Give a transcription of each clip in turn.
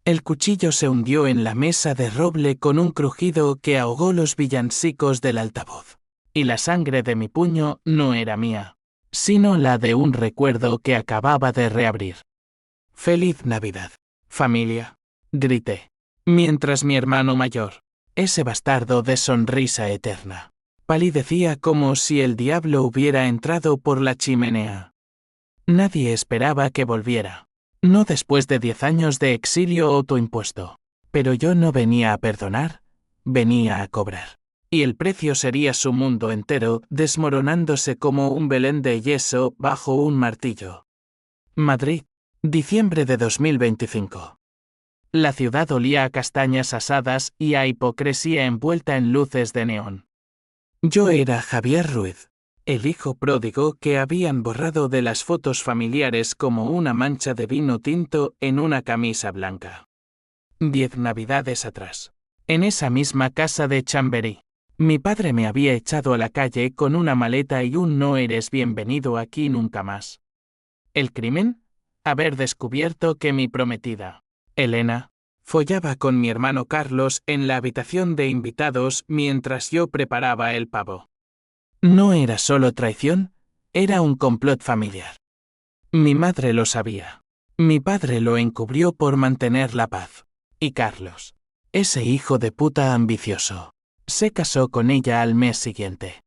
El cuchillo se hundió en la mesa de roble con un crujido que ahogó los villancicos del altavoz. Y la sangre de mi puño no era mía, sino la de un recuerdo que acababa de reabrir. «¡Feliz Navidad, familia!», grité, mientras mi hermano mayor, ese bastardo de sonrisa eterna, palidecía como si el diablo hubiera entrado por la chimenea. Nadie esperaba que volviera. No después de 10 años de exilio autoimpuesto. Pero yo no venía a perdonar, venía a cobrar. Y el precio sería su mundo entero desmoronándose como un Belén de yeso bajo un martillo. Madrid, diciembre de 2025. La ciudad olía a castañas asadas y a hipocresía envuelta en luces de neón. Yo era Javier Ruiz, el hijo pródigo que habían borrado de las fotos familiares como una mancha de vino tinto en una camisa blanca. 10 navidades atrás, en esa misma casa de Chamberí, mi padre me había echado a la calle con una maleta y un «no eres bienvenido aquí nunca más». ¿El crimen? Haber descubierto que mi prometida, Elena, follaba con mi hermano Carlos en la habitación de invitados mientras yo preparaba el pavo. No era solo traición, era un complot familiar. Mi madre lo sabía. Mi padre lo encubrió por mantener la paz. Y Carlos, ese hijo de puta ambicioso, se casó con ella al mes siguiente.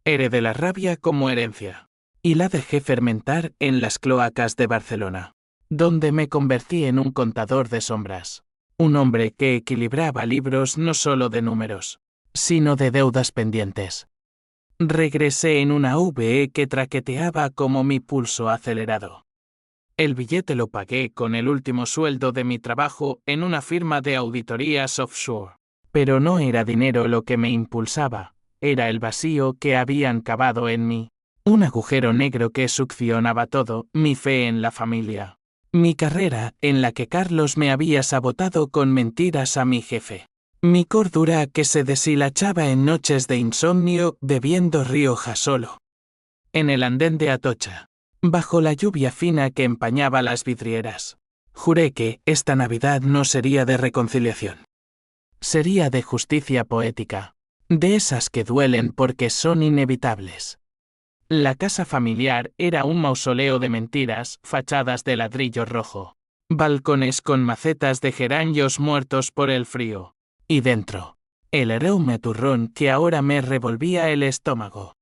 Heredé la rabia como herencia. Y la dejé fermentar en las cloacas de Barcelona, donde me convertí en un contador de sombras. Un hombre que equilibraba libros no solo de números, sino de deudas pendientes. Regresé en una VE que traqueteaba como mi pulso acelerado. El billete lo pagué con el último sueldo de mi trabajo en una firma de auditorías offshore. Pero no era dinero lo que me impulsaba, era el vacío que habían cavado en mí. Un agujero negro que succionaba todo, mi fe en la familia. Mi carrera, en la que Carlos me había sabotado con mentiras a mi jefe. Mi cordura que se deshilachaba en noches de insomnio bebiendo Rioja solo. En el andén de Atocha, bajo la lluvia fina que empañaba las vidrieras, juré que esta Navidad no sería de reconciliación. Sería de justicia poética, de esas que duelen porque son inevitables. La casa familiar era un mausoleo de mentiras, fachadas de ladrillo rojo, balcones con macetas de geranios muertos por el frío. Y dentro, el aroma turrón que ahora me revolvía el estómago.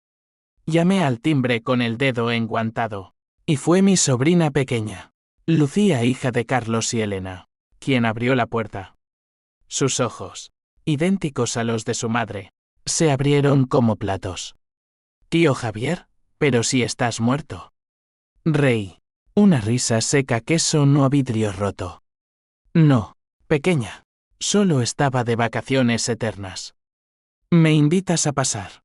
Llamé al timbre con el dedo enguantado, y fue mi sobrina pequeña, Lucía, hija de Carlos y Elena, quien abrió la puerta. Sus ojos, idénticos a los de su madre, se abrieron como platos. «Tío Javier, pero si estás muerto». Reí, una risa seca queso no a vidrio roto. «No, pequeña. Solo estaba de vacaciones eternas. ¿Me invitas a pasar?».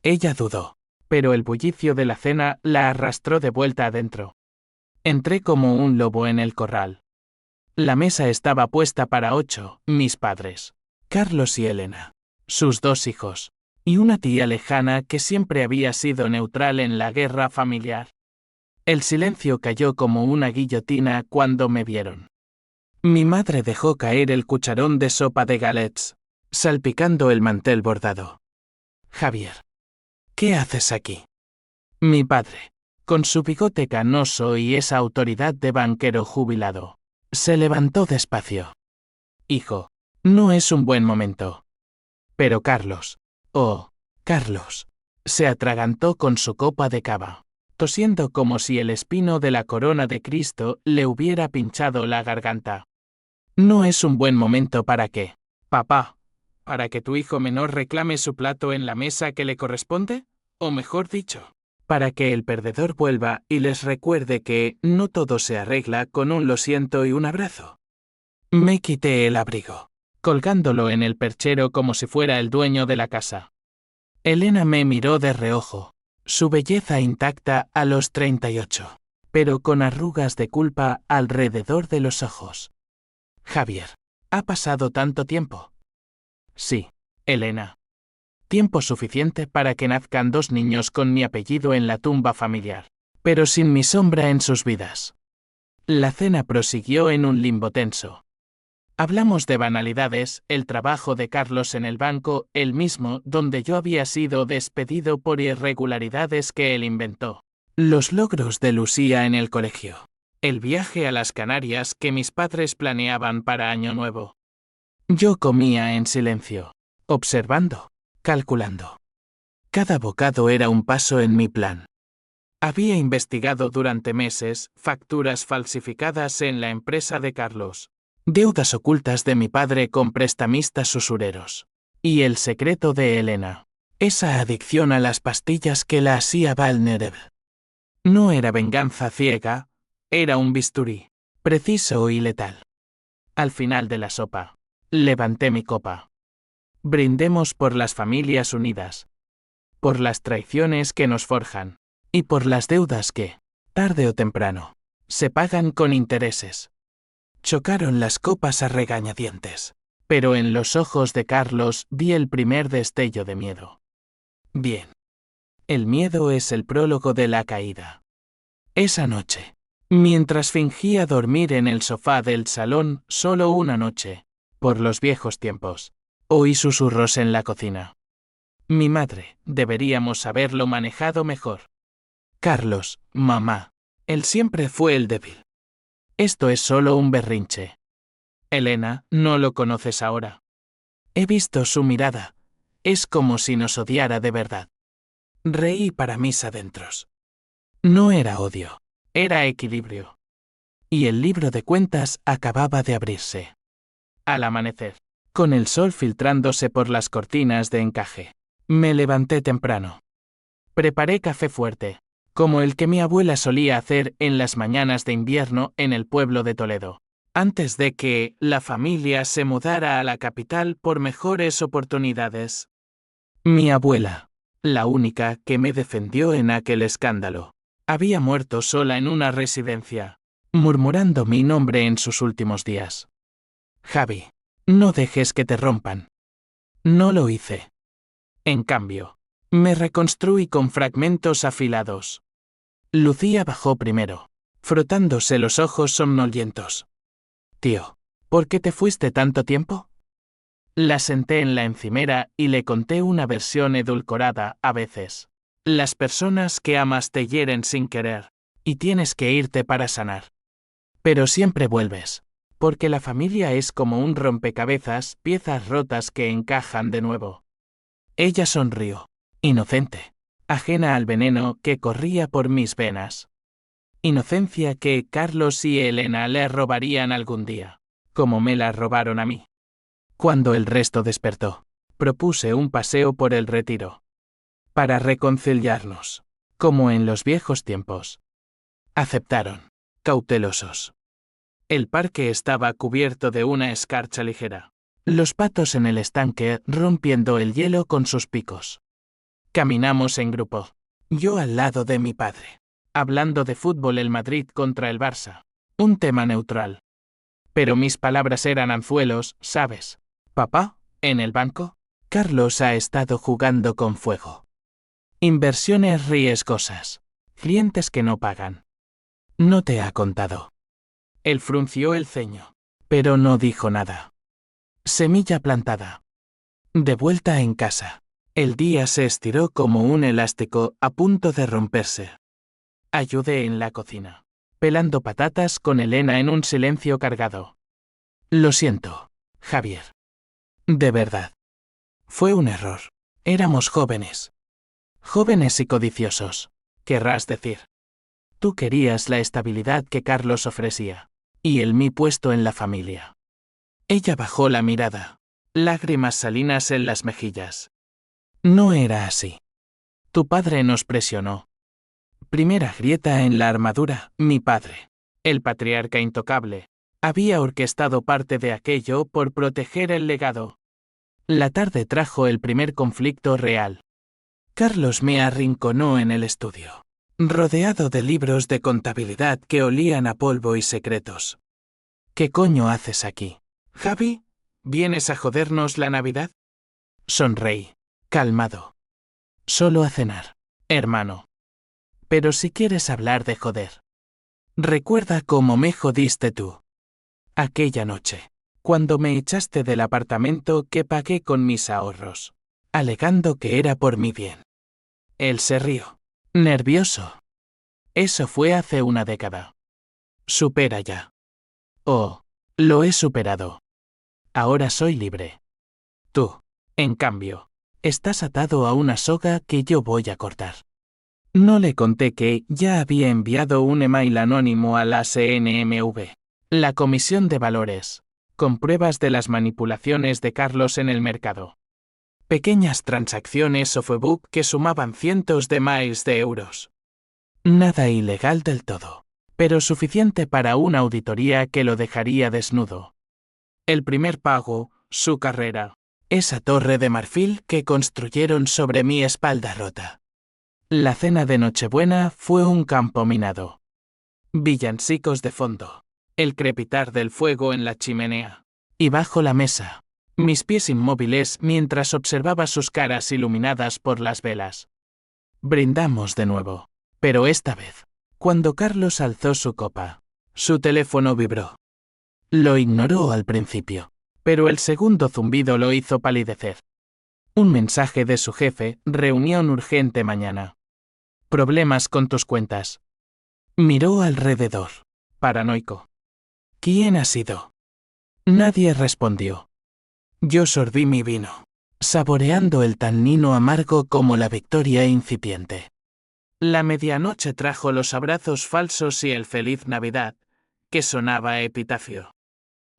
Ella dudó, pero el bullicio de la cena la arrastró de vuelta adentro. Entré como un lobo en el corral. La mesa estaba puesta para 8, mis padres, Carlos y Elena, sus 2 hijos, y una tía lejana que siempre había sido neutral en la guerra familiar. El silencio cayó como una guillotina cuando me vieron. Mi madre dejó caer el cucharón de sopa de galets, salpicando el mantel bordado. «Javier, ¿qué haces aquí?». Mi padre, con su bigote canoso y esa autoridad de banquero jubilado, se levantó despacio. «Hijo, no es un buen momento». Pero Carlos, oh, Carlos, se atragantó con su copa de cava, tosiendo como si el espino de la corona de Cristo le hubiera pinchado la garganta. «¿No es un buen momento para qué, papá? ¿Para que tu hijo menor reclame su plato en la mesa que le corresponde? O mejor dicho, para que el perdedor vuelva y les recuerde que no todo se arregla con un lo siento y un abrazo». Me quité el abrigo, colgándolo en el perchero como si fuera el dueño de la casa. Elena me miró de reojo, su belleza intacta a los 38, pero con arrugas de culpa alrededor de los ojos. «Javier, ¿ha pasado tanto tiempo?». «Sí, Elena. Tiempo suficiente para que nazcan 2 niños con mi apellido en la tumba familiar, pero sin mi sombra en sus vidas». La cena prosiguió en un limbo tenso. Hablamos de banalidades, el trabajo de Carlos en el banco, el mismo donde yo había sido despedido por irregularidades que él inventó. Los logros de Lucía en el colegio. El viaje a las Canarias que mis padres planeaban para Año Nuevo. Yo comía en silencio, observando, calculando. Cada bocado era un paso en mi plan. Había investigado durante meses facturas falsificadas en la empresa de Carlos, deudas ocultas de mi padre con prestamistas usureros, y el secreto de Elena, esa adicción a las pastillas que la hacía vulnerable. No era venganza ciega, era un bisturí, preciso y letal. Al final de la sopa, levanté mi copa. Brindemos por las familias unidas, por las traiciones que nos forjan, y por las deudas que, tarde o temprano, se pagan con intereses. Chocaron las copas a regañadientes, pero en los ojos de Carlos vi el primer destello de miedo. Bien. El miedo es el prólogo de la caída. Esa noche, mientras fingía dormir en el sofá del salón solo una noche, por los viejos tiempos, oí susurros en la cocina. Mi madre, deberíamos haberlo manejado mejor. Carlos, mamá, él siempre fue el débil. Esto es solo un berrinche. Elena, no lo conoces ahora. He visto su mirada. Es como si nos odiara de verdad. Reí para mis adentros. No era odio, era equilibrio. Y el libro de cuentas acababa de abrirse. Al amanecer, con el sol filtrándose por las cortinas de encaje, me levanté temprano. Preparé café fuerte, como el que mi abuela solía hacer en las mañanas de invierno en el pueblo de Toledo, antes de que la familia se mudara a la capital por mejores oportunidades. Mi abuela, la única que me defendió en aquel escándalo, había muerto sola en una residencia, murmurando mi nombre en sus últimos días. Javi, no dejes que te rompan. No lo hice. En cambio, me reconstruí con fragmentos afilados. Lucía bajó primero, frotándose los ojos somnolientos. Tío, ¿por qué te fuiste tanto tiempo? La senté en la encimera y le conté una versión edulcorada a veces. Las personas que amas te hieren sin querer, y tienes que irte para sanar. Pero siempre vuelves, porque la familia es como un rompecabezas, piezas rotas que encajan de nuevo. Ella sonrió, inocente, ajena al veneno que corría por mis venas. Inocencia que Carlos y Elena le robarían algún día, como me la robaron a mí. Cuando el resto despertó, propuse un paseo por el retiro. Para reconciliarnos, como en los viejos tiempos. Aceptaron, cautelosos. El parque estaba cubierto de una escarcha ligera. Los patos en el estanque rompiendo el hielo con sus picos. Caminamos en grupo. Yo al lado de mi padre. Hablando de fútbol el Madrid contra el Barça. Un tema neutral. Pero mis palabras eran anzuelos, ¿sabes? Papá, ¿en el banco? Carlos ha estado jugando con fuego. Inversiones riesgosas. Clientes que no pagan. No te ha contado. Él frunció el ceño, pero no dijo nada. Semilla plantada. De vuelta en casa. El día se estiró como un elástico a punto de romperse. Ayudé en la cocina, pelando patatas con Elena en un silencio cargado. Lo siento, Javier. De verdad. Fue un error. Éramos jóvenes. Jóvenes y codiciosos, querrás decir. Tú querías la estabilidad que Carlos ofrecía, y el mi puesto en la familia. Ella bajó la mirada, lágrimas salinas en las mejillas. No era así. Tu padre nos presionó. Primera grieta en la armadura, mi padre, el patriarca intocable, había orquestado parte de aquello por proteger el legado. La tarde trajo el primer conflicto real. Carlos me arrinconó en el estudio, rodeado de libros de contabilidad que olían a polvo y secretos. ¿Qué coño haces aquí, Javi? ¿Vienes a jodernos la Navidad? Sonreí, calmado. Solo a cenar, hermano. Pero si quieres hablar de joder, recuerda cómo me jodiste tú. Aquella noche, cuando me echaste del apartamento que pagué con mis ahorros, alegando que era por mi bien. Él se rió, nervioso. Eso fue hace una década. Supera ya. Oh, lo he superado. Ahora soy libre. Tú, en cambio, estás atado a una soga que yo voy a cortar. No le conté que ya había enviado un email anónimo a la CNMV, la Comisión de Valores, con pruebas de las manipulaciones de Carlos en el mercado. Pequeñas transacciones softbook que sumaban cientos de miles de euros. Nada ilegal del todo, pero suficiente para una auditoría que lo dejaría desnudo. El primer pago, su carrera, esa torre de marfil que construyeron sobre mi espalda rota. La cena de Nochebuena fue un campo minado. Villancicos de fondo, el crepitar del fuego en la chimenea. Y bajo la mesa, mis pies inmóviles mientras observaba sus caras iluminadas por las velas. Brindamos de nuevo, pero esta vez, cuando Carlos alzó su copa, su teléfono vibró. Lo ignoró al principio, pero el segundo zumbido lo hizo palidecer. Un mensaje de su jefe, reunión urgente mañana. Problemas con tus cuentas. Miró alrededor, paranoico. ¿Quién ha sido? Nadie respondió. Yo sorbí mi vino, saboreando el tannino amargo como la victoria incipiente. La medianoche trajo los abrazos falsos y el feliz Navidad, que sonaba epitafio.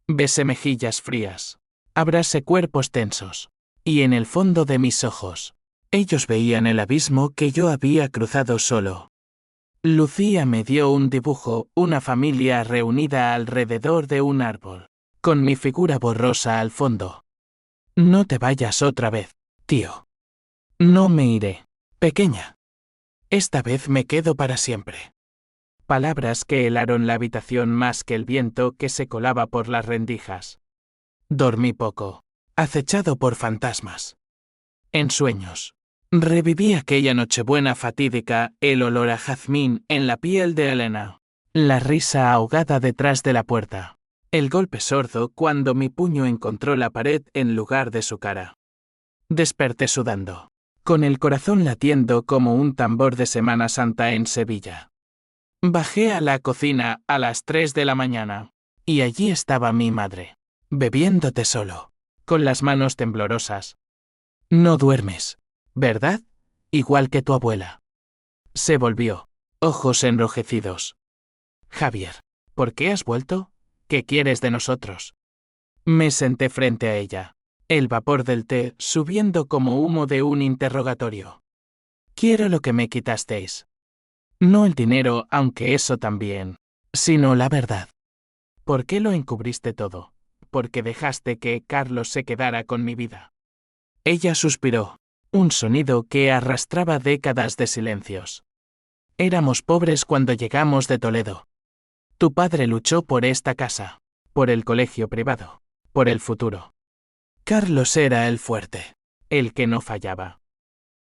Besé mejillas frías, abrasé cuerpos tensos, y en el fondo de mis ojos, ellos veían el abismo que yo había cruzado solo. Lucía me dio un dibujo, una familia reunida alrededor de un árbol, con mi figura borrosa al fondo. No te vayas otra vez, tío. No me iré, pequeña. Esta vez me quedo para siempre. Palabras que helaron la habitación más que el viento que se colaba por las rendijas. Dormí poco, acechado por fantasmas. En sueños, reviví aquella Nochebuena fatídica, el olor a jazmín en la piel de Elena, la risa ahogada detrás de la puerta, el golpe sordo cuando mi puño encontró la pared en lugar de su cara. Desperté sudando, con el corazón latiendo como un tambor de Semana Santa en Sevilla. Bajé a la cocina a las 3 de la mañana, y allí estaba mi madre, bebiéndote solo, con las manos temblorosas. No duermes, ¿verdad? Igual que tu abuela. Se volvió, ojos enrojecidos. Javier, ¿por qué has vuelto? ¿Qué quieres de nosotros? Me senté frente a ella, el vapor del té subiendo como humo de un interrogatorio. Quiero lo que me quitasteis. No el dinero, aunque eso también, sino la verdad. ¿Por qué lo encubriste todo? Porque dejaste que Carlos se quedara con mi vida. Ella suspiró, un sonido que arrastraba décadas de silencios. Éramos pobres cuando llegamos de Toledo. Tu padre luchó por esta casa, por el colegio privado, por el futuro. Carlos era el fuerte, el que no fallaba.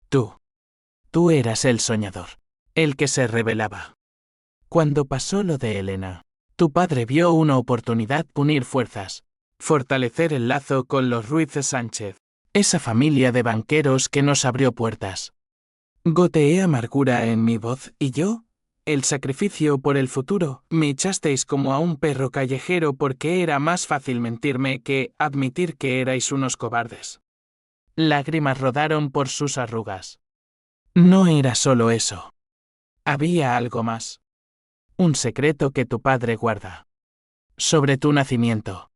Tú eras el soñador, el que se rebelaba. Cuando pasó lo de Elena, tu padre vio una oportunidad de unir fuerzas, fortalecer el lazo con los Ruiz Sánchez, esa familia de banqueros que nos abrió puertas. Goteé amargura en mi voz y yo, el sacrificio por el futuro, me echasteis como a un perro callejero porque era más fácil mentirme que admitir que erais unos cobardes. Lágrimas rodaron por sus arrugas. No era solo eso. Había algo más. Un secreto que tu padre guarda. Sobre tu nacimiento.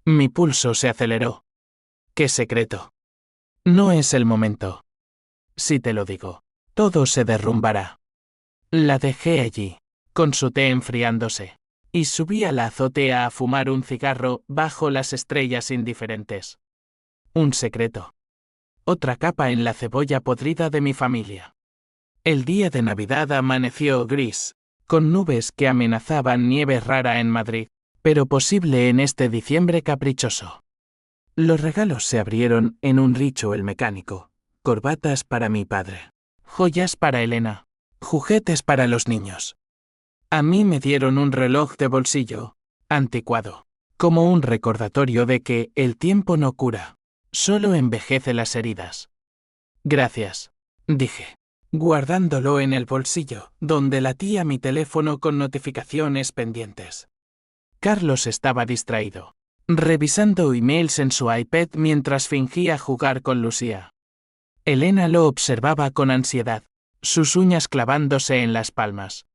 Mi pulso se aceleró. ¿Qué secreto? No es el momento. Si te lo digo, todo se derrumbará. La dejé allí, con su té enfriándose, y subí a la azotea a fumar un cigarro bajo las estrellas indiferentes. Un secreto. Otra capa en la cebolla podrida de mi familia. El día de Navidad amaneció gris, con nubes que amenazaban nieve rara en Madrid, pero posible en este diciembre caprichoso. Los regalos se abrieron en un Richo el mecánico, corbatas para mi padre, joyas para Elena, juguetes para los niños. A mí me dieron un reloj de bolsillo, anticuado, como un recordatorio de que el tiempo no cura, solo envejece las heridas. Gracias, dije, guardándolo en el bolsillo, donde latía mi teléfono con notificaciones pendientes. Carlos estaba distraído, revisando emails en su iPad mientras fingía jugar con Lucía. Elena lo observaba con ansiedad, sus uñas clavándose en las palmas.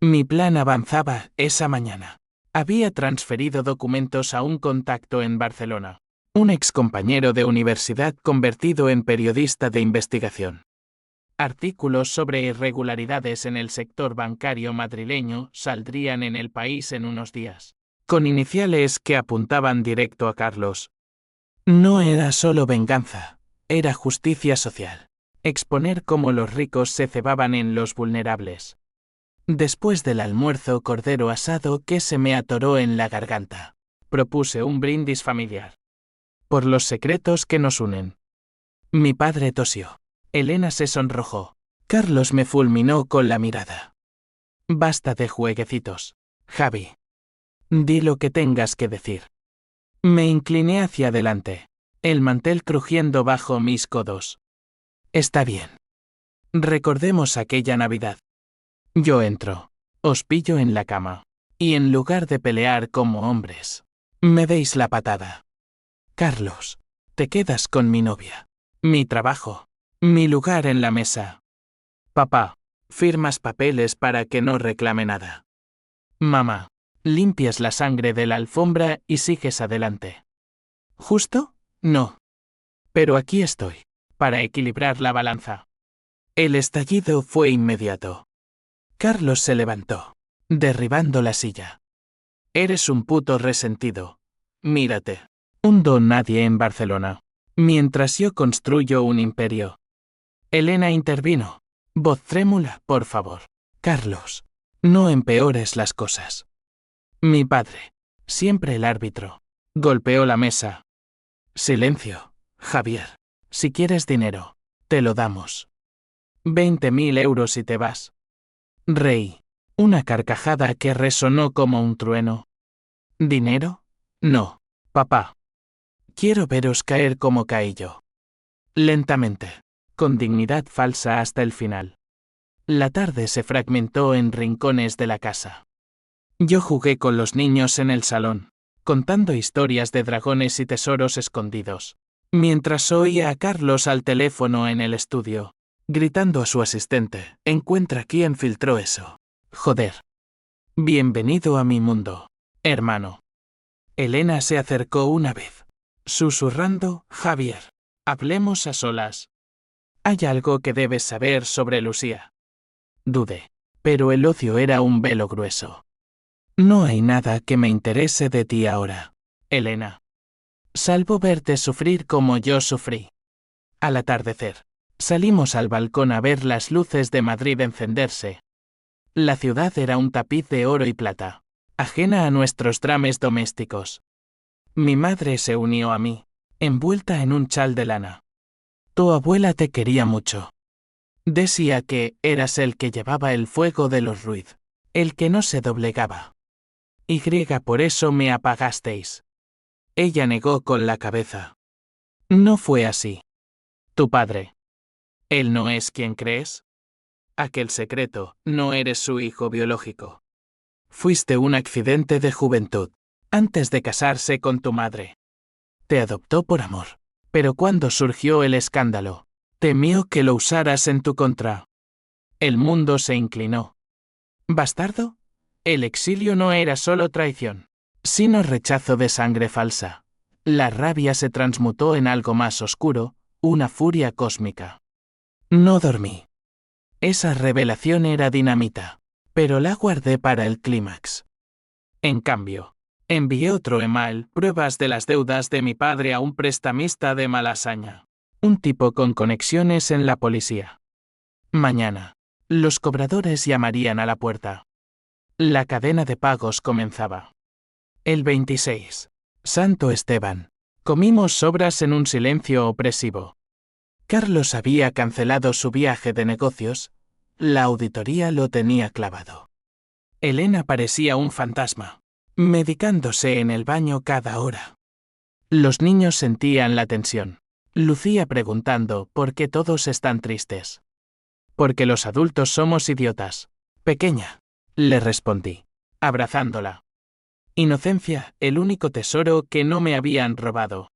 Mi plan avanzaba esa mañana. Había transferido documentos a un contacto en Barcelona, un excompañero de universidad convertido en periodista de investigación. Artículos sobre irregularidades en el sector bancario madrileño saldrían en El País en unos días, con iniciales que apuntaban directo a Carlos. No era solo venganza, era justicia social. Exponer cómo los ricos se cebaban en los vulnerables. Después del almuerzo cordero asado que se me atoró en la garganta, propuse un brindis familiar. Por los secretos que nos unen. Mi padre tosió. Elena se sonrojó. Carlos me fulminó con la mirada. Basta de jueguecitos, Javi. Di lo que tengas que decir. Me incliné hacia adelante, el mantel crujiendo bajo mis codos. Está bien. Recordemos aquella Navidad. Yo entro, os pillo en la cama, y en lugar de pelear como hombres, me deis la patada. Carlos, te quedas con mi novia, mi trabajo, mi lugar en la mesa. Papá, firmas papeles para que no reclame nada. Mamá, limpias la sangre de la alfombra y sigues adelante. ¿Justo? No. Pero aquí estoy, para equilibrar la balanza. El estallido fue inmediato. Carlos se levantó, derribando la silla. Eres un puto resentido. Mírate. Un don nadie en Barcelona. Mientras yo construyo un imperio. Elena intervino. Voz trémula, por favor. Carlos, no empeores las cosas. Mi padre, siempre el árbitro, golpeó la mesa. Silencio, Javier. Si quieres dinero, te lo damos. 20.000 euros y te vas. Reí. Una carcajada que resonó como un trueno. ¿Dinero? No, papá. Quiero veros caer como caí yo. Lentamente, con dignidad falsa hasta el final. La tarde se fragmentó en rincones de la casa. Yo jugué con los niños en el salón, contando historias de dragones y tesoros escondidos, mientras oía a Carlos al teléfono en el estudio, gritando a su asistente, encuentra quién filtró eso. Joder. Bienvenido a mi mundo, hermano. Elena se acercó una vez, susurrando, Javier, hablemos a solas. Hay algo que debes saber sobre Lucía. Dudé, pero el ocio era un velo grueso. No hay nada que me interese de ti ahora, Elena. Salvo verte sufrir como yo sufrí. Al atardecer, salimos al balcón a ver las luces de Madrid encenderse. La ciudad era un tapiz de oro y plata, ajena a nuestros drames domésticos. Mi madre se unió a mí, envuelta en un chal de lana. Tu abuela te quería mucho. Decía que eras el que llevaba el fuego de los Ruiz, el que no se doblegaba. Y por eso me apagasteis. Ella negó con la cabeza. No fue así. Tu padre. ¿Él no es quien crees? Aquel secreto, no eres su hijo biológico. Fuiste un accidente de juventud, antes de casarse con tu madre. Te adoptó por amor, pero cuando surgió el escándalo, temió que lo usaras en tu contra. El mundo se inclinó. ¿Bastardo? El exilio no era solo traición, sino rechazo de sangre falsa. La rabia se transmutó en algo más oscuro, una furia cósmica. No dormí. Esa revelación era dinamita, pero la guardé para el clímax. En cambio, envié otro email, pruebas de las deudas de mi padre a un prestamista de Malasaña, un tipo con conexiones en la policía. Mañana, los cobradores llamarían a la puerta. La cadena de pagos comenzaba. El 26. Santo Esteban. Comimos sobras en un silencio opresivo. Carlos había cancelado su viaje de negocios, la auditoría lo tenía clavado. Elena parecía un fantasma. medicándose en el baño cada hora. Los niños sentían la tensión. Lucía preguntando por qué todos están tristes. Porque los adultos somos idiotas. Pequeña, le respondí, abrazándola. Inocencia, el único tesoro que no me habían robado.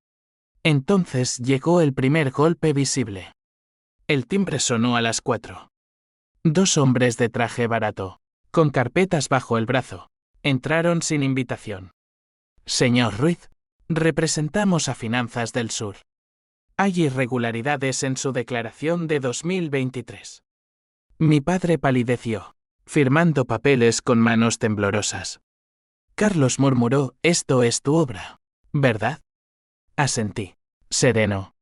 Entonces llegó el primer golpe visible. El timbre sonó a las 4. 2 hombres de traje barato, con carpetas bajo el brazo, entraron sin invitación. Señor Ruiz, representamos a Finanzas del Sur. Hay irregularidades en su declaración de 2023. Mi padre palideció, firmando papeles con manos temblorosas. Carlos murmuró, esto es tu obra, ¿verdad? Asentí, sereno.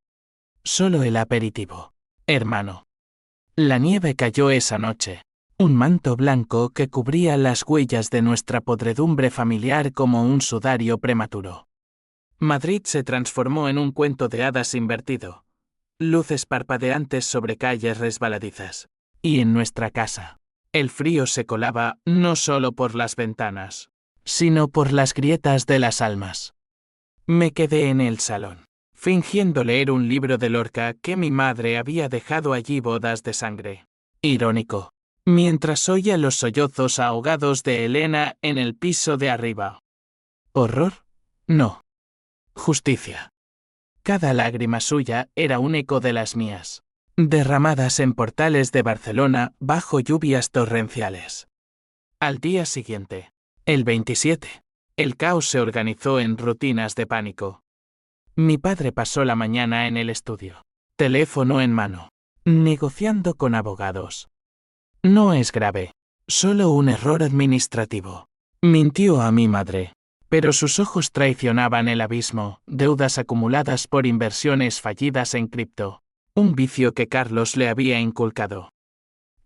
Solo el aperitivo, hermano. La nieve cayó esa noche, un manto blanco que cubría las huellas de nuestra podredumbre familiar como un sudario prematuro. Madrid se transformó en un cuento de hadas invertido. Luces parpadeantes sobre calles resbaladizas. Y en nuestra casa, el frío se colaba no solo por las ventanas, sino por las grietas de las almas. Me quedé en el salón, fingiendo leer un libro de Lorca que mi madre había dejado allí bodas de sangre. Irónico. Mientras oía los sollozos ahogados de Elena en el piso de arriba. ¿Horror? No. Justicia. Cada lágrima suya era un eco de las mías, derramadas en portales de Barcelona bajo lluvias torrenciales. Al día siguiente, el 27, el caos se organizó en rutinas de pánico. Mi padre pasó la mañana en el estudio, teléfono en mano, negociando con abogados. No es grave, solo un error administrativo. Mintió a mi madre, pero sus ojos traicionaban el abismo, deudas acumuladas por inversiones fallidas en cripto, un vicio que Carlos le había inculcado.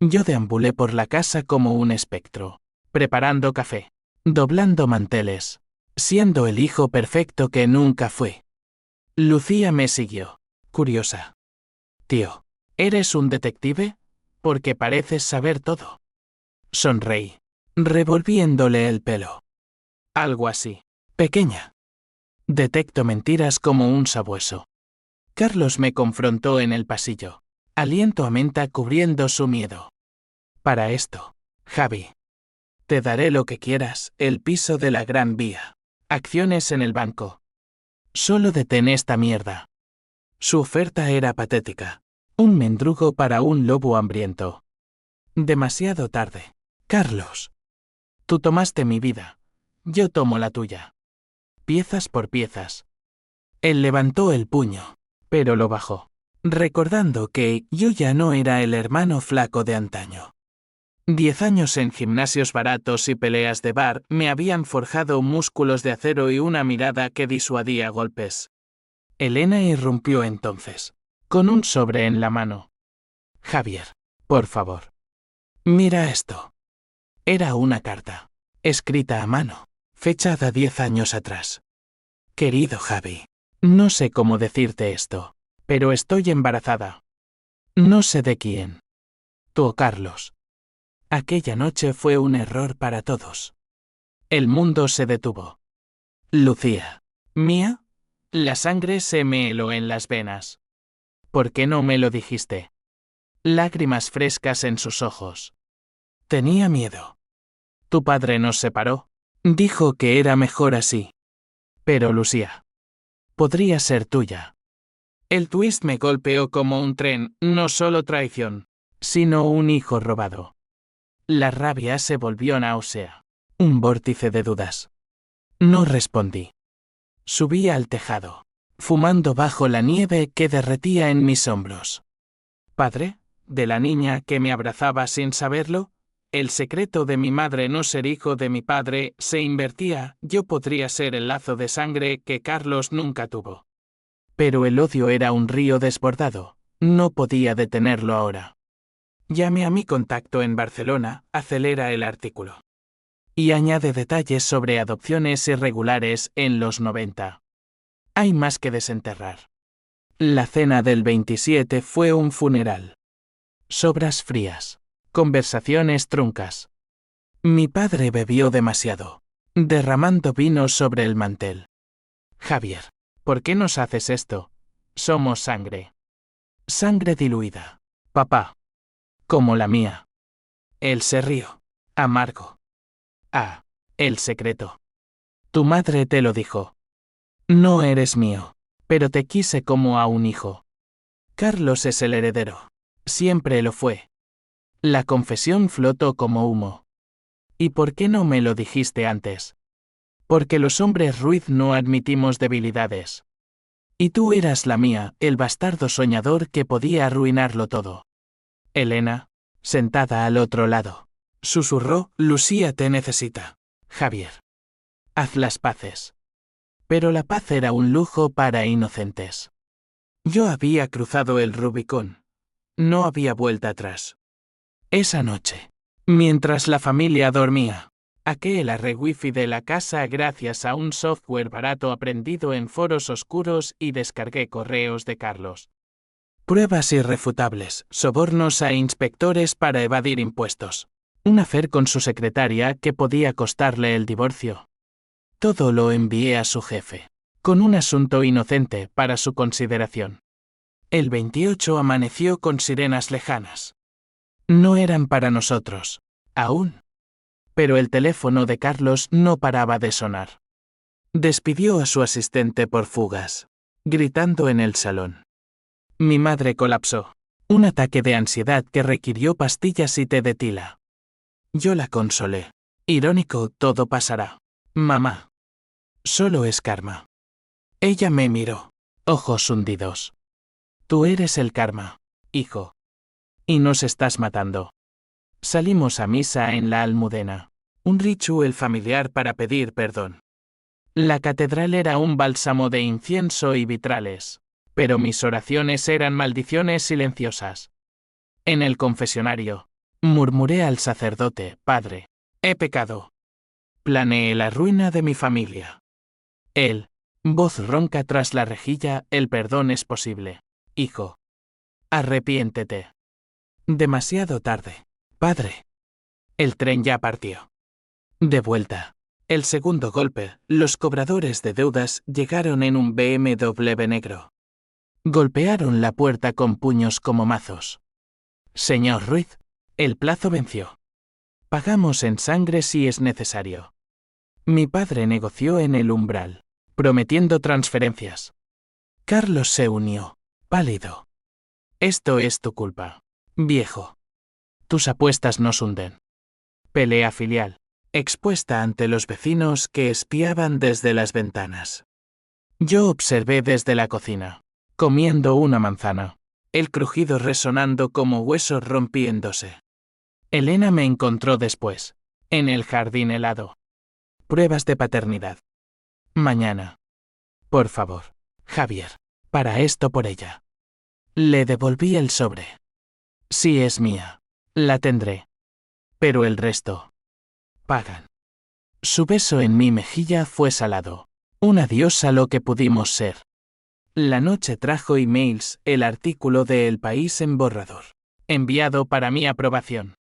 Yo deambulé por la casa como un espectro, preparando café, doblando manteles, siendo el hijo perfecto que nunca fui. Lucía me siguió, curiosa. Tío, ¿eres un detective? Porque pareces saber todo. Sonreí, revolviéndole el pelo. Algo así. Pequeña. Detecto mentiras como un sabueso. Carlos me confrontó en el pasillo, aliento a menta cubriendo su miedo. Para esto, Javi. Te daré lo que quieras, el piso de la Gran Vía, acciones en el banco. Solo detén esta mierda. Su oferta era patética. Un mendrugo para un lobo hambriento. Demasiado tarde. Carlos. Tú tomaste mi vida. Yo tomo la tuya. Piezas por piezas. Él levantó el puño, pero lo bajó, recordando que yo ya no era el hermano flaco de antaño. 10 años en gimnasios baratos y peleas de bar me habían forjado músculos de acero y una mirada que disuadía golpes. Elena irrumpió entonces, con un sobre en la mano. Javier, por favor. Mira esto. Era una carta, escrita a mano, fechada 10 años atrás. Querido Javi, no sé cómo decirte esto, pero estoy embarazada. No sé de quién. Tú o Carlos. Aquella noche fue un error para todos. El mundo se detuvo. Lucía. ¿Mía? La sangre se me heló en las venas. ¿Por qué no me lo dijiste? Lágrimas frescas en sus ojos. Tenía miedo. Tu padre nos separó. Dijo que era mejor así. Pero Lucía. Podría ser tuya. El twist me golpeó como un tren, no solo traición, sino un hijo robado. La rabia se volvió náusea. Un vórtice de dudas. No respondí. Subí al tejado, fumando bajo la nieve que derretía en mis hombros. ¿Padre? ¿De la niña que me abrazaba sin saberlo? El secreto de mi madre no ser hijo de mi padre se invertía, yo podría ser el lazo de sangre que Carlos nunca tuvo. Pero el odio era un río desbordado, no podía detenerlo ahora. Llame a mi contacto en Barcelona, acelera el artículo. Y añade detalles sobre adopciones irregulares en los 90. Hay más que desenterrar. La cena del 27 fue un funeral. Sobras frías. Conversaciones truncas. Mi padre bebió demasiado. derramando vino sobre el mantel. Javier, ¿por qué nos haces esto? Somos sangre. Sangre diluida. Papá. Como la mía. Él se rió. Amargo. Ah, el secreto. Tu madre te lo dijo. No eres mío, pero te quise como a un hijo. Carlos es el heredero. Siempre lo fue. La confesión flotó como humo. ¿Y por qué no me lo dijiste antes? Porque los hombres Ruiz no admitimos debilidades. Y tú eras la mía, el bastardo soñador que podía arruinarlo todo. Elena, sentada al otro lado, susurró: Lucía te necesita. Javier. Haz las paces. Pero la paz era un lujo para inocentes. Yo había cruzado el Rubicón. No había vuelta atrás. Esa noche, mientras la familia dormía, hackeé la red wifi de la casa gracias a un software barato aprendido en foros oscuros y descargué correos de Carlos. Pruebas irrefutables, sobornos a inspectores para evadir impuestos. Un affair con su secretaria que podía costarle el divorcio. Todo lo envié a su jefe, con un asunto inocente para su consideración. El 28 amaneció con sirenas lejanas. No eran para nosotros, aún. Pero el teléfono de Carlos no paraba de sonar. Despidió a su asistente por fugas, gritando en el salón. Mi madre colapsó. Un ataque de ansiedad que requirió pastillas y té de tila. Yo la consolé. Irónico, todo pasará. Mamá. Solo es karma. Ella me miró, ojos hundidos. Tú eres el karma, hijo. Y nos estás matando. Salimos a misa en la Almudena. Un ritual familiar para pedir perdón. La catedral era un bálsamo de incienso y vitrales, pero mis oraciones eran maldiciones silenciosas. En el confesionario, murmuré al sacerdote: Padre, he pecado. Planeé la ruina de mi familia. Él, voz ronca tras la rejilla: el perdón es posible, hijo. Arrepiéntete. Demasiado tarde, padre. El tren ya partió. De vuelta. El segundo golpe, los cobradores de deudas llegaron en un BMW negro. Golpearon la puerta con puños como mazos. Señor Ruiz, el plazo venció. Pagamos en sangre si es necesario. Mi padre negoció en el umbral, prometiendo transferencias. Carlos se unió, pálido. Esto es tu culpa, viejo. Tus apuestas nos hunden. Pelea filial, expuesta ante los vecinos que espiaban desde las ventanas. Yo observé desde la cocina, comiendo una manzana, el crujido resonando como huesos rompiéndose. Elena me encontró después, en el jardín helado. Pruebas de paternidad. Mañana. Por favor, Javier, para esto por ella. Le devolví el sobre. Si es mía, la tendré. Pero el resto. Pagan. Su beso en mi mejilla fue salado. Un adiós a lo que pudimos ser. La noche trajo emails, el artículo de El País en borrador. Enviado para mi aprobación.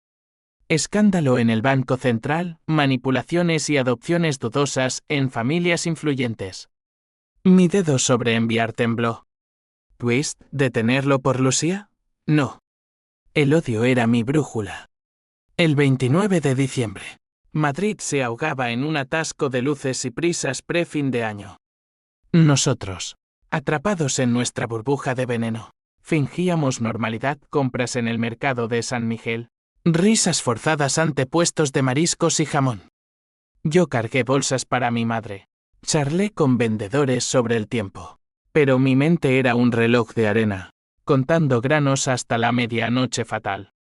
Escándalo en el Banco Central, manipulaciones y adopciones dudosas en familias influyentes. Mi dedo sobre enviar tembló. ¿Twist, detenerlo por Lucía? No. El odio era mi brújula. El 29 de diciembre. Madrid se ahogaba en un atasco de luces y prisas pre-fin de año. Nosotros, atrapados en nuestra burbuja de veneno, fingíamos normalidad: compras en el mercado de San Miguel, risas forzadas ante puestos de mariscos y jamón. Yo cargué bolsas para mi madre. Charlé con vendedores sobre el tiempo. Pero mi mente era un reloj de arena, contando granos hasta la medianoche fatal.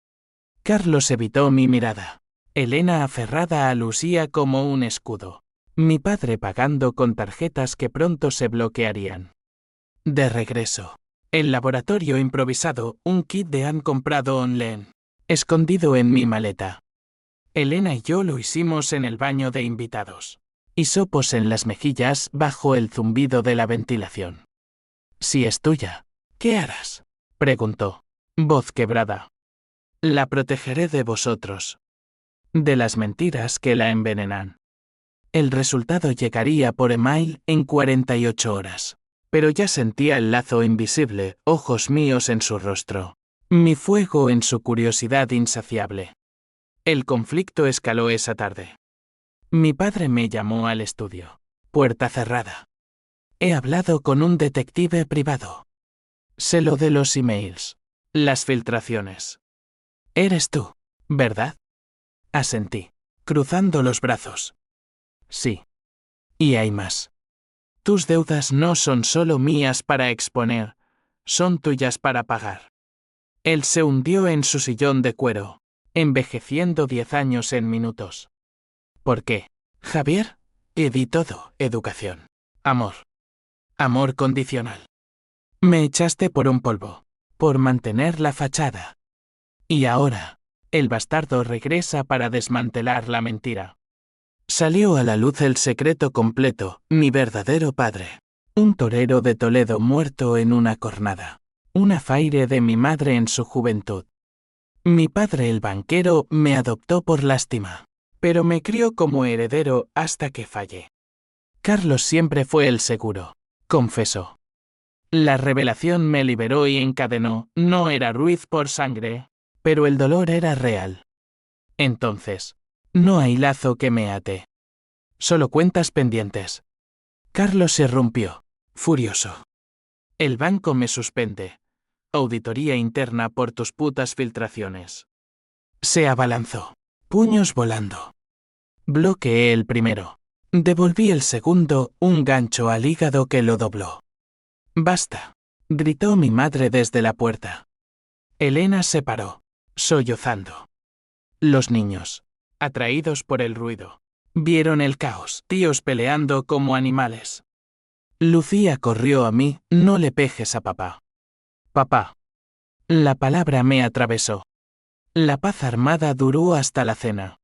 Carlos evitó mi mirada. Elena aferrada a Lucía como un escudo. Mi padre pagando con tarjetas que pronto se bloquearían. De regreso. El laboratorio improvisado, un kit de han comprado online. Escondido en mi maleta. Elena y yo lo hicimos en el baño de invitados. Hisopos en las mejillas bajo el zumbido de la ventilación. Si es tuya, ¿qué harás?, preguntó, voz quebrada. La protegeré de vosotros. De las mentiras que la envenenan. El resultado llegaría por email en 48 horas. Pero ya sentía el lazo invisible, ojos míos en su rostro. Mi fuego en su curiosidad insaciable. El conflicto escaló esa tarde. Mi padre me llamó al estudio. Puerta cerrada. He hablado con un detective privado. Sé lo de los emails. Las filtraciones. Eres tú, ¿verdad? Asentí, cruzando los brazos. Sí. Y hay más. Tus deudas no son solo mías para exponer, son tuyas para pagar. Él se hundió en su sillón de cuero, envejeciendo 10 años en minutos. ¿Por qué? Javier, di todo, educación. Amor. Amor condicional. Me echaste por un polvo, por mantener la fachada. Y ahora, el bastardo regresa para desmantelar la mentira. Salió a la luz el secreto completo, mi verdadero padre. Un torero de Toledo muerto en una cornada. Un afaire de mi madre en su juventud. Mi padre el banquero me adoptó por lástima, pero me crió como heredero hasta que fallé. Carlos siempre fue el seguro, confesó. La revelación me liberó y encadenó, no era Ruiz por sangre, pero el dolor era real. Entonces, no hay lazo que me ate. Solo cuentas pendientes. Carlos se rompió, furioso. El banco me suspende. Auditoría interna por tus putas filtraciones. Se abalanzó, puños volando. Bloqueé el primero. Devolví el segundo, un gancho al hígado que lo dobló. Basta, gritó mi madre desde la puerta. Elena se paró, sollozando. Los niños, atraídos por el ruido, vieron el caos, tíos peleando como animales. Lucía corrió a mí, no le pejes a papá. Papá. La palabra me atravesó. La paz armada duró hasta la cena.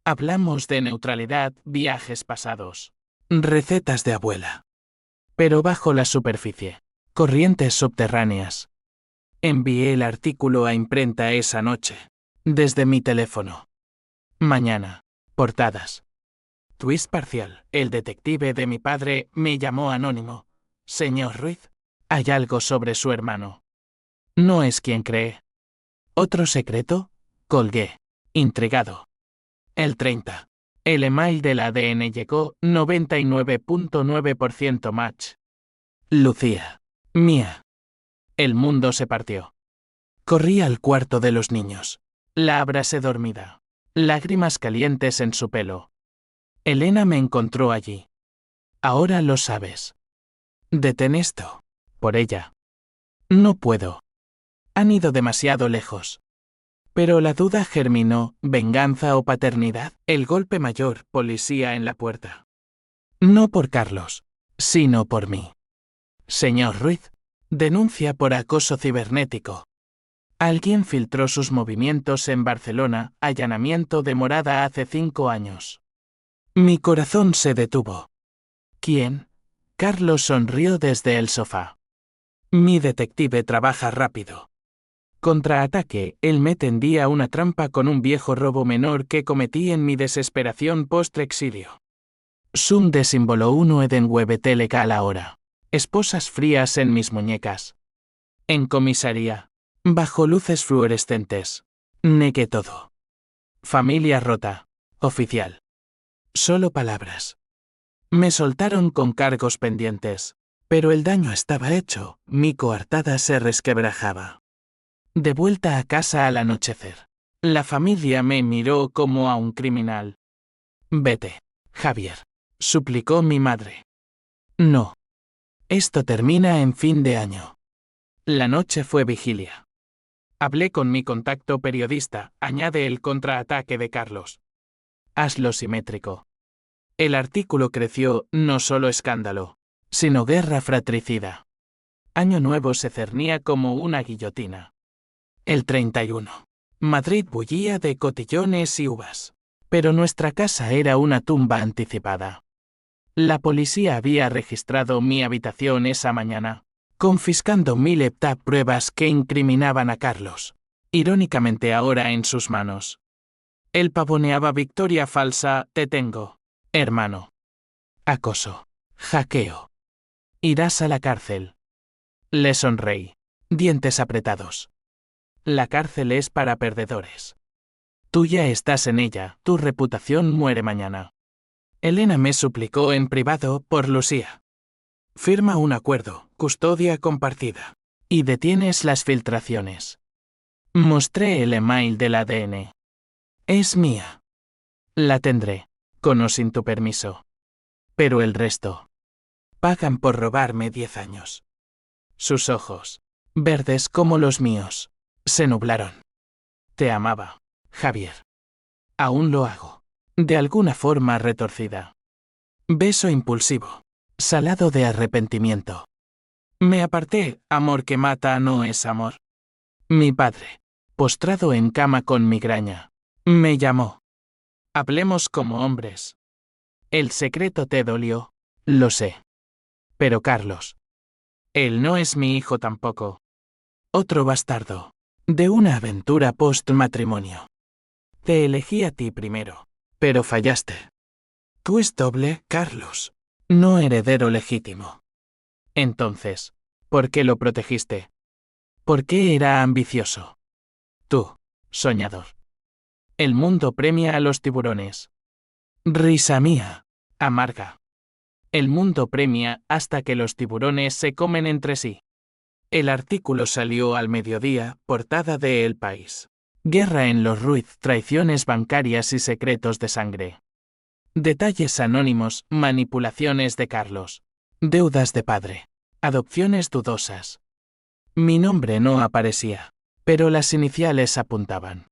Hablamos de neutralidad, viajes pasados, recetas de abuela. Pero bajo la superficie, corrientes subterráneas. Envié el artículo a imprenta esa noche, desde mi teléfono. Mañana, portadas. Twist parcial. El detective de mi padre me llamó anónimo. Señor Ruiz, hay algo sobre su hermano. No es quien cree. ¿Otro secreto? Colgué, intrigado. El 30. El email del ADN llegó, 99.9% match. Lucía. Mía. El mundo se partió. Corrí al cuarto de los niños. La abracé dormida. Lágrimas calientes en su pelo. Elena me encontró allí. Ahora lo sabes. Detén esto. Por ella. No puedo. Han ido demasiado lejos. Pero la duda germinó, venganza o paternidad. El golpe mayor, policía en la puerta. No por Carlos, sino por mí. Señor Ruiz, denuncia por acoso cibernético. Alguien filtró sus movimientos en Barcelona, allanamiento de morada hace 5 años. Mi corazón se detuvo. ¿Quién? Carlos sonrió desde el sofá. Mi detective trabaja rápido. Contraataque, él me tendía una trampa con un viejo robo menor que cometí en mi desesperación post-exilio. Sum de símbolo 1 Eden WebT legal ahora. Esposas frías en mis muñecas. En comisaría. Bajo luces fluorescentes. Negué todo. Familia rota. Oficial. Solo palabras. Me soltaron con cargos pendientes. Pero el daño estaba hecho, mi coartada se resquebrajaba. De vuelta a casa al anochecer. La familia me miró como a un criminal. Vete, Javier, suplicó mi madre. No. Esto termina en fin de año. La noche fue vigilia. Hablé con mi contacto periodista, añade el contraataque de Carlos. Hazlo simétrico. El artículo creció, no solo escándalo, sino guerra fratricida. Año Nuevo se cernía como una guillotina. El 31. Madrid bullía de cotillones y uvas. Pero nuestra casa era una tumba anticipada. La policía había registrado mi habitación esa mañana, confiscando 1000 heptap pruebas que incriminaban a Carlos, irónicamente ahora en sus manos. Él pavoneaba victoria falsa, te tengo. hermano. Acoso. Hackeo. Irás a la cárcel. Le sonreí. Dientes apretados. La cárcel es para perdedores. Tú ya estás en ella, tu reputación muere mañana. Elena me suplicó en privado por Lucía. Firma un acuerdo, custodia compartida. Y detienes las filtraciones. Mostré el email del ADN. Es mía. La tendré, con o sin tu permiso. Pero el resto. Pagan por robarme 10 años. Sus ojos, verdes como los míos, se nublaron. Te amaba, Javier. Aún lo hago. De alguna forma retorcida. Beso impulsivo. Salado de arrepentimiento. Me aparté, amor que mata no es amor. Mi padre, postrado en cama con migraña, me llamó. Hablemos como hombres. El secreto te dolió, lo sé. Pero Carlos. Él no es mi hijo tampoco. Otro bastardo. De una aventura post-matrimonio. Te elegí a ti primero, pero fallaste. Tú es doble, Carlos. No heredero legítimo. Entonces, ¿por qué lo protegiste? ¿Por qué era ambicioso? Tú, soñador. El mundo premia a los tiburones. Risa mía, amarga. El mundo premia hasta que los tiburones se comen entre sí. El artículo salió al mediodía, portada de El País. Guerra en los Ruiz, traiciones bancarias y secretos de sangre. Detalles anónimos, manipulaciones de Carlos. Deudas de padre. Adopciones dudosas. Mi nombre no aparecía, pero las iniciales apuntaban.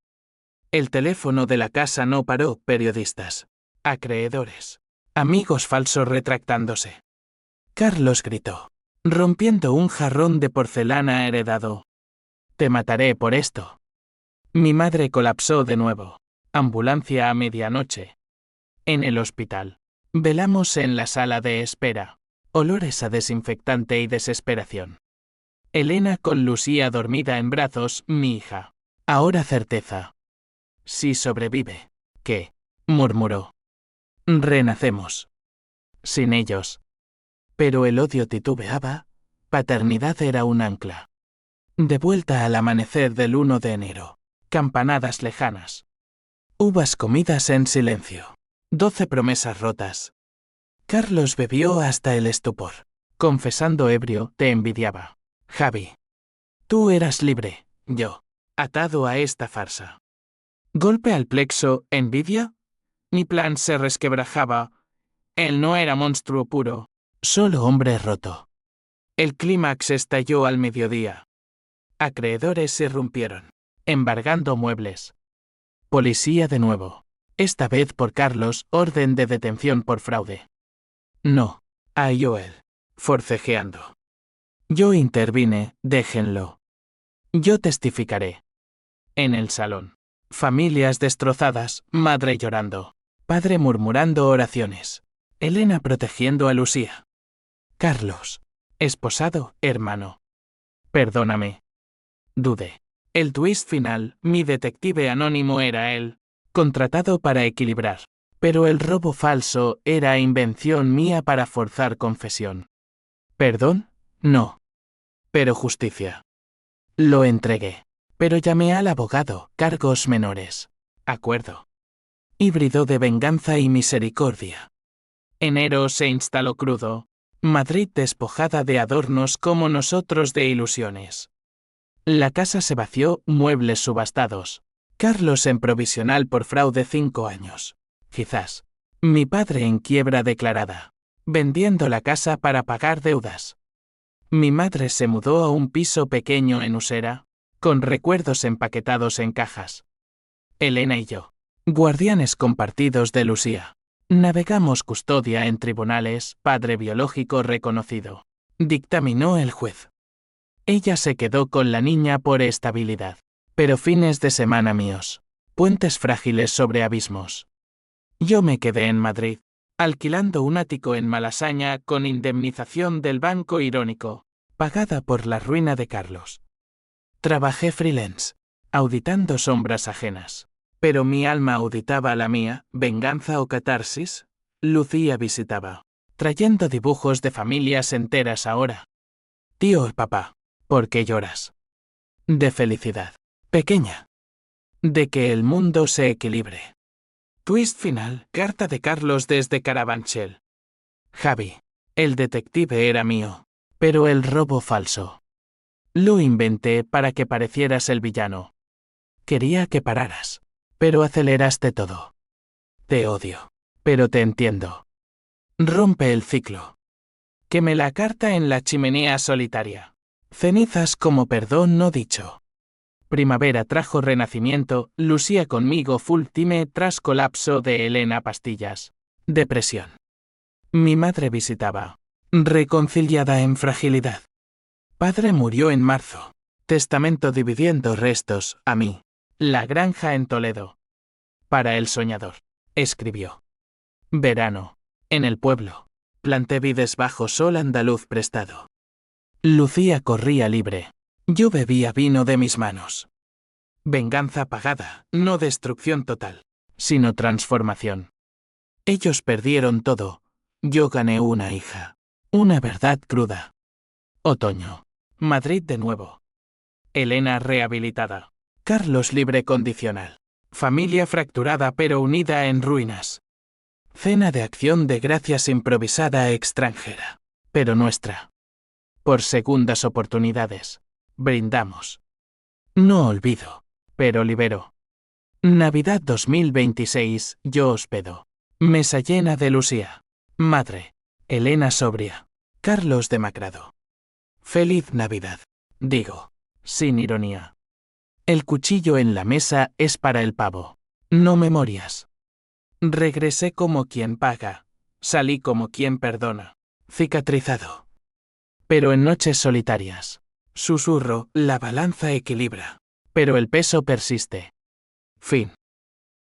El teléfono de la casa no paró, periodistas. Acreedores. Amigos falsos retractándose. Carlos gritó, rompiendo un jarrón de porcelana heredado. Te mataré por esto. Mi madre colapsó de nuevo. Ambulancia a medianoche. En el hospital. Velamos en la sala de espera. Olores a desinfectante y desesperación. Elena con Lucía dormida en brazos, mi hija. Ahora certeza. Si sobrevive. ¿Qué? Murmuró. Renacemos. Sin ellos. Pero el odio titubeaba. Paternidad era un ancla. De vuelta al amanecer del 1 de enero. Campanadas lejanas. Uvas comidas en silencio. 12 promesas rotas. Carlos bebió hasta el estupor. Confesando ebrio, te envidiaba. Javi. Tú eras libre, yo. Atado a esta farsa. Golpe al plexo, envidia. Mi plan se resquebrajaba. Él no era monstruo puro. Solo hombre roto. El clímax estalló al mediodía. Acreedores irrumpieron, embargando muebles. Policía de nuevo. Esta vez por Carlos, orden de detención por fraude. No. A Joel. Forcejeando. Yo intervine, déjenlo. Yo testificaré. En el salón. Familias destrozadas, madre llorando. Padre murmurando oraciones. Elena protegiendo a Lucía. Carlos. Esposado, hermano. Perdóname. Dudé. El twist final, mi detective anónimo era él, contratado para equilibrar. Pero el robo falso era invención mía para forzar confesión. ¿Perdón? No. Pero justicia. Lo entregué. Pero llamé al abogado, cargos menores. Acuerdo. Híbrido de venganza y misericordia. Enero se instaló crudo. Madrid despojada de adornos como nosotros de ilusiones. La casa se vació, muebles subastados. Carlos en provisional por fraude 5 años. Quizás. Mi padre en quiebra declarada. Vendiendo la casa para pagar deudas. Mi madre se mudó a un piso pequeño en Usera, con recuerdos empaquetados en cajas. Elena y yo. Guardianes compartidos de Lucía. Navegamos custodia en tribunales, padre biológico reconocido. Dictaminó el juez. Ella se quedó con la niña por estabilidad. Pero fines de semana míos. Puentes frágiles sobre abismos. Yo me quedé en Madrid, alquilando un ático en Malasaña con indemnización del banco irónico, pagada por la ruina de Carlos. Trabajé freelance, auditando sombras ajenas. Pero mi alma auditaba la mía, venganza o catarsis. Lucía visitaba, trayendo dibujos de familias enteras ahora. Tío, papá, ¿por qué lloras? De felicidad. Pequeña. De que el mundo se equilibre. Twist final. Carta de Carlos desde Carabanchel. Javi. El detective era mío, pero el robo falso. Lo inventé para que parecieras el villano. Quería que pararas, pero aceleraste todo. Te odio, pero te entiendo. Rompe el ciclo. Queme la carta en la chimenea solitaria. Cenizas como perdón no dicho. Primavera trajo renacimiento, Lucía conmigo full time tras colapso de Elena Pastillas. Depresión. Mi madre visitaba. Reconciliada en fragilidad. Padre murió en marzo. Testamento dividiendo restos, a mí. La granja en Toledo. Para el soñador. Escribió. Verano. En el pueblo. Planté vides bajo sol andaluz prestado. Lucía corría libre. Yo bebía vino de mis manos. Venganza pagada, no destrucción total, sino transformación. Ellos perdieron todo. Yo gané una hija. Una verdad cruda. Otoño. Madrid de nuevo. Elena rehabilitada. Carlos libre condicional. Familia fracturada pero unida en ruinas. Cena de acción de gracias improvisada extranjera. Pero nuestra. Por segundas oportunidades. Brindamos. No olvido. Pero libero. Navidad 2026, yo hospedo. Mesa llena de Lucía. Madre. Elena sobria. Carlos demacrado. Feliz Navidad. Digo. Sin ironía. El cuchillo en la mesa es para el pavo. No memorias. Regresé como quien paga. Salí como quien perdona. Cicatrizado. Pero en noches solitarias. Susurro, la balanza equilibra. Pero el peso persiste. Fin.